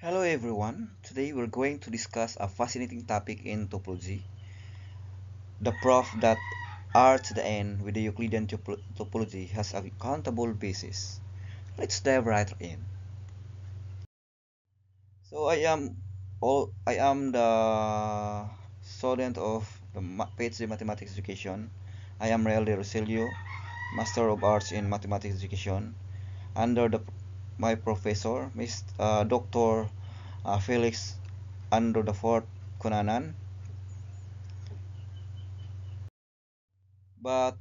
Hello everyone. Today we're going to discuss a fascinating topic in topology, the proof that R to the n with the Euclidean topology has a countable basis. Let's dive right in. So I am the student of the PhD Mathematics Education. I am Rael de Rosilio, Master of Arts in Mathematics Education, under my professor, Dr. Felix Andrew the Fourth Kunanan. But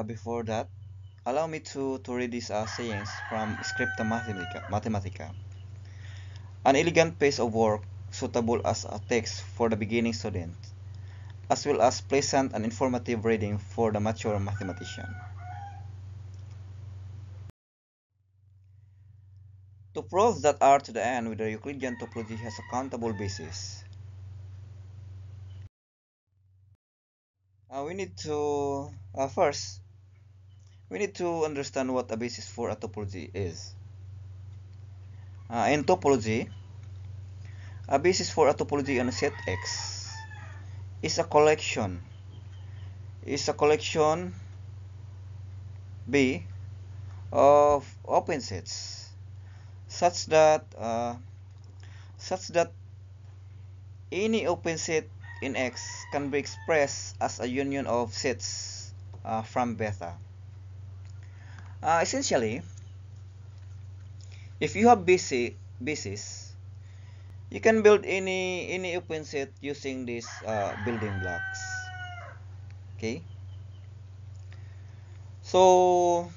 before that, allow me to read these sayings from Scripta Mathematica. An elegant piece of work suitable as a text for the beginning student, as well as pleasant and informative reading for the mature mathematician. To prove that R to the n with the Euclidean topology has a countable basis, we need to first we need to understand what a basis for a topology is. In topology, a basis for a topology on a set X is a collection B of open sets such that any open set in X can be expressed as a union of sets from beta. Essentially, if you have basis, you can build any open set using these building blocks. Okay. So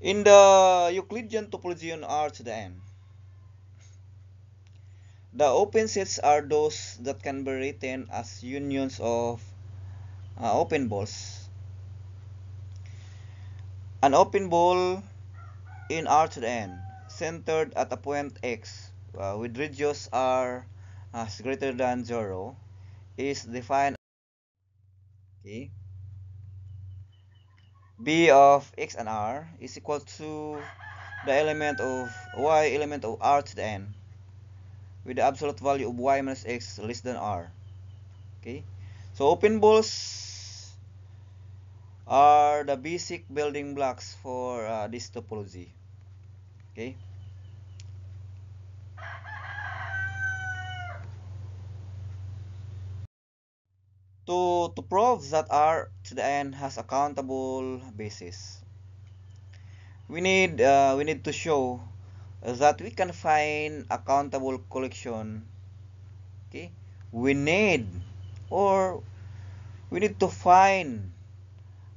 in the Euclidean topology on R to the n, the open sets are those that can be written as unions of open balls. An open ball in R to the n centered at a point X with radius R as greater than 0 is defined okay, B of X and R is equal to the element of R to the n with the absolute value of y minus x less than R. Okay, so open balls are the basic building blocks for this topology. Okay. To prove that R to the n has a countable basis, we need to show that we can find a countable collection. Okay, we need or we need to find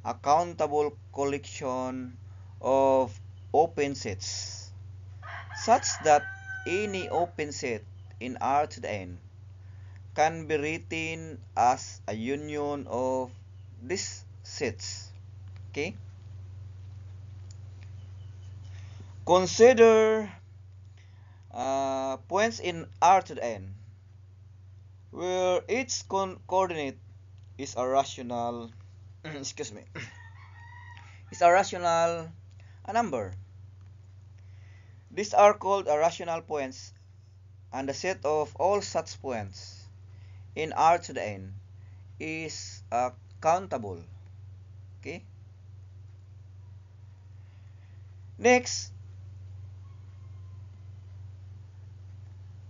a countable collection of open sets such that any open set in R to the n can be written as a union of these sets. Okay? Consider points in R to the n where each coordinate is a rational excuse me is a rational number. These are called rational points, and the set of all such points in R to the n is countable. Okay? Next,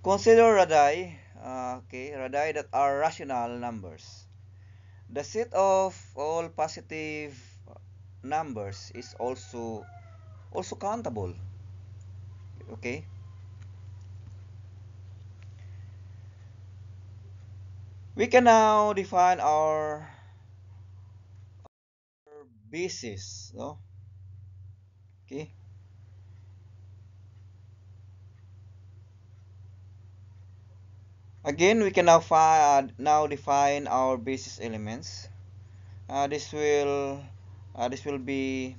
consider radii. Radii that are rational numbers. The set of all positive numbers is also countable. Okay? We can now define our basis, no? Okay? Again, we can now define our basis elements. This will be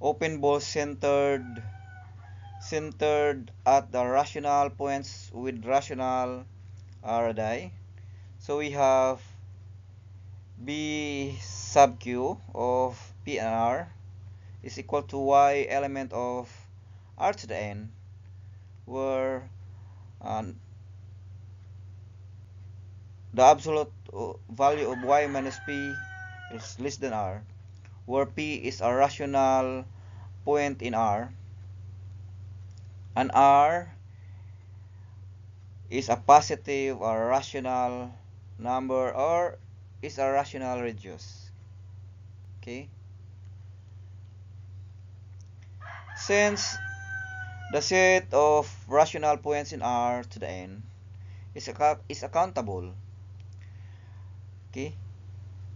open ball centered at the rational points with rational radii. So we have B sub q of P and R is equal to y element of R to the n, where the absolute value of y minus p is less than r, where p is a rational point in r, and r is a positive or rational number, or is a rational radius. Okay, since the set of rational points in R to the n is accountable, okay,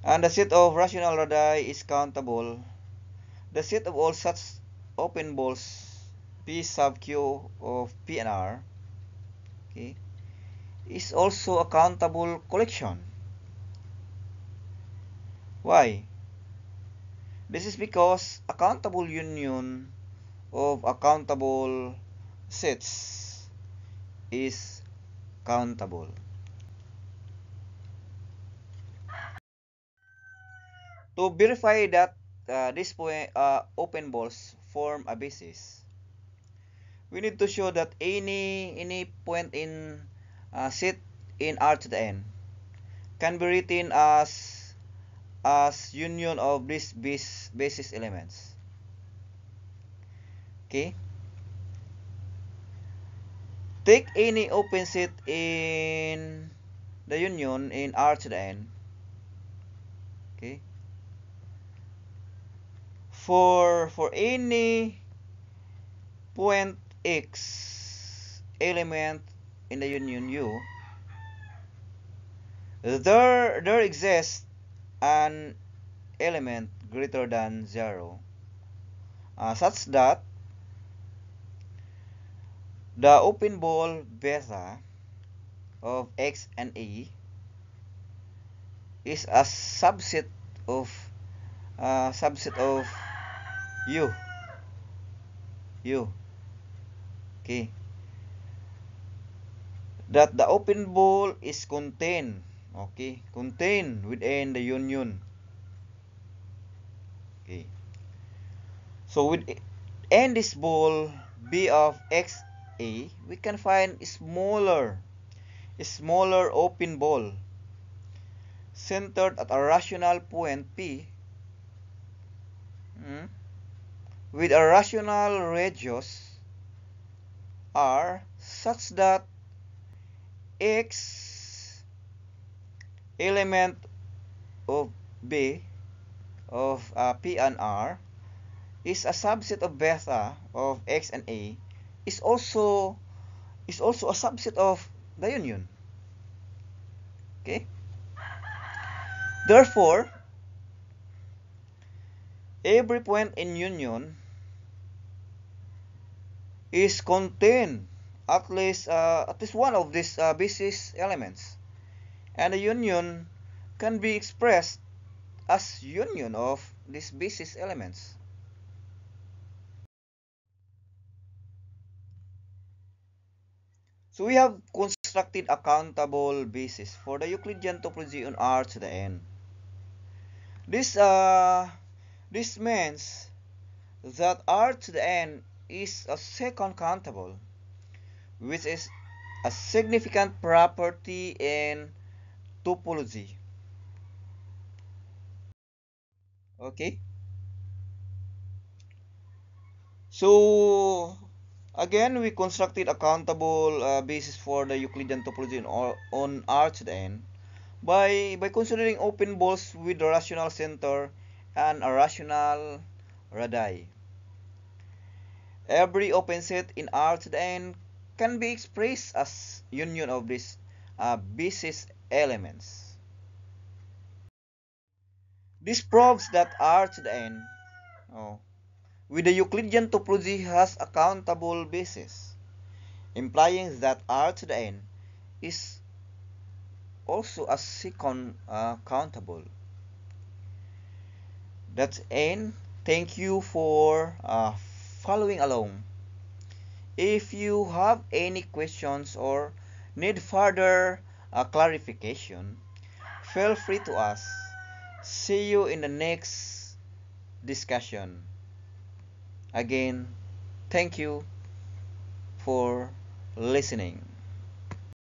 and the set of rational radii is countable, the set of all such open balls P sub q of P and R, okay, is also a countable collection. Why? This is because a countable union of accountable sets is countable. To verify that these open balls form a basis, we need to show that any point in set in R to the n can be written as union of these basis elements. Okay, take any open set in the union in R to the n. Okay, for any point x element in the union U, there exists an element greater than 0, such that the open ball beta of x and a is a subset of u. Okay, that the open ball is contained within the union. Okay, so within this ball B of x a, we can find smaller open ball centered at a rational point P, with a rational radius R, such that x element of B of P and R is a subset of beta of x and a, is also a subset of the union. Okay, therefore every point in union is contained at least one of these basis elements, and the union can be expressed as union of these basis elements. So we have constructed a countable basis for the Euclidean topology on R to the n. This means that R to the n is a second countable, which is a significant property in topology. Okay, so again we constructed a countable basis for the Euclidean topology on R to the n by considering open balls with a rational center and a rational radii. Every open set in R to the n can be expressed as union of these basis elements. This proves that R to the n with the Euclidean topology has a countable basis, implying that R to the n is also a second countable. That's n. Thank you for following along. If you have any questions or need further clarification, feel free to ask. See you in the next discussion. Again, thank you for listening.